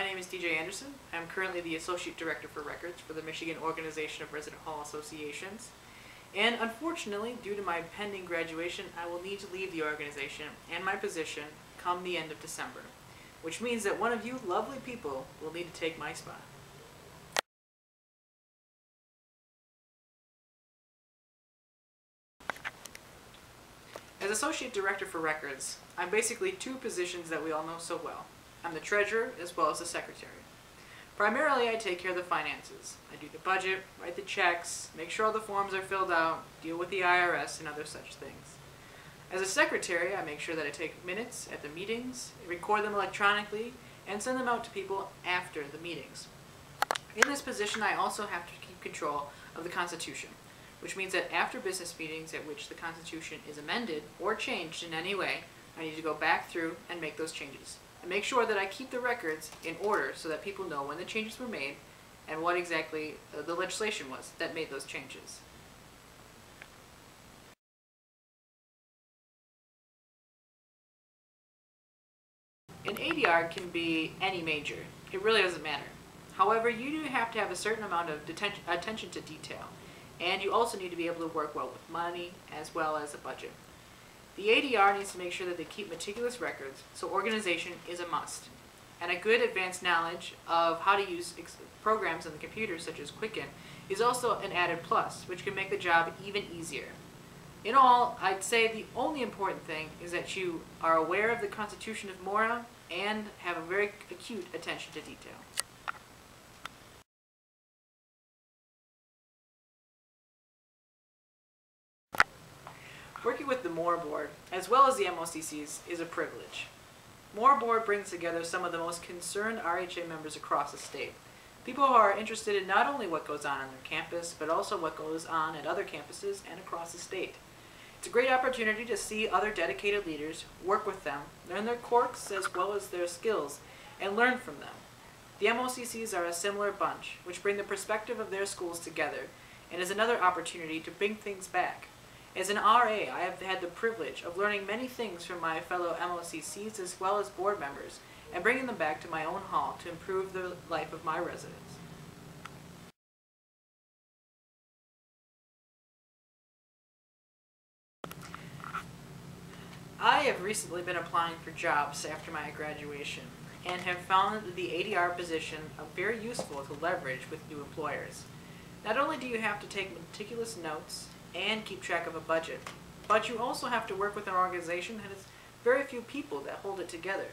name is DJ Anderson. I'm currently the Associate Director for Records for the Michigan Organization of Resident Hall Associations. And unfortunately, due to my pending graduation, I will need to leave the organization and my position come the end of December, which means that one of you lovely people will need to take my spot. As Associate Director for Records, I'm basically two positions that we all know so well. I'm the Treasurer as well as the Secretary. Primarily, I take care of the finances. I do the budget, write the checks, make sure all the forms are filled out, deal with the IRS, and other such things. As a Secretary, I make sure that I take minutes at the meetings, record them electronically, and send them out to people after the meetings. In this position, I also have to keep control of the Constitution, which means that after business meetings at which the Constitution is amended or changed in any way, I need to go back through and make those changes. And make sure that I keep the records in order so that people know when the changes were made and what exactly the legislation was that made those changes. An ADR can be any major. It really doesn't matter. However, you do have to have a certain amount of attention to detail, and you also need to be able to work well with money as well as a budget. The ADR needs to make sure that they keep meticulous records, so organization is a must. And a good advanced knowledge of how to use programs on the computer, such as Quicken, is also an added plus, which can make the job even easier. In all, I'd say the only important thing is that you are aware of the Constitution of MORHA and have a very acute attention to detail. Working with the MORHA Board, as well as the MOCCs, is a privilege. MORHA Board brings together some of the most concerned RHA members across the state. People who are interested in not only what goes on their campus, but also what goes on at other campuses and across the state. It's a great opportunity to see other dedicated leaders, work with them, learn their quirks as well as their skills, and learn from them. The MOCCs are a similar bunch, which bring the perspective of their schools together, and is another opportunity to bring things back. As an RA, I have had the privilege of learning many things from my fellow MOCCs as well as board members, and bringing them back to my own hall to improve the life of my residents. I have recently been applying for jobs after my graduation, and have found the ADR position very useful to leverage with new employers. Not only do you have to take meticulous notes and keep track of a budget, but you also have to work with an organization that has very few people that hold it together.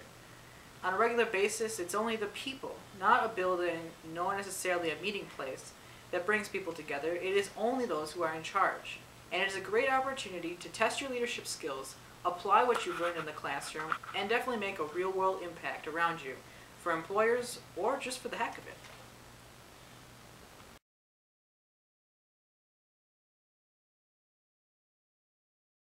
On a regular basis, it's only the people, not a building, nor necessarily a meeting place, that brings people together. It is only those who are in charge. And it is a great opportunity to test your leadership skills, apply what you've learned in the classroom, and definitely make a real-world impact around you for employers or just for the heck of it.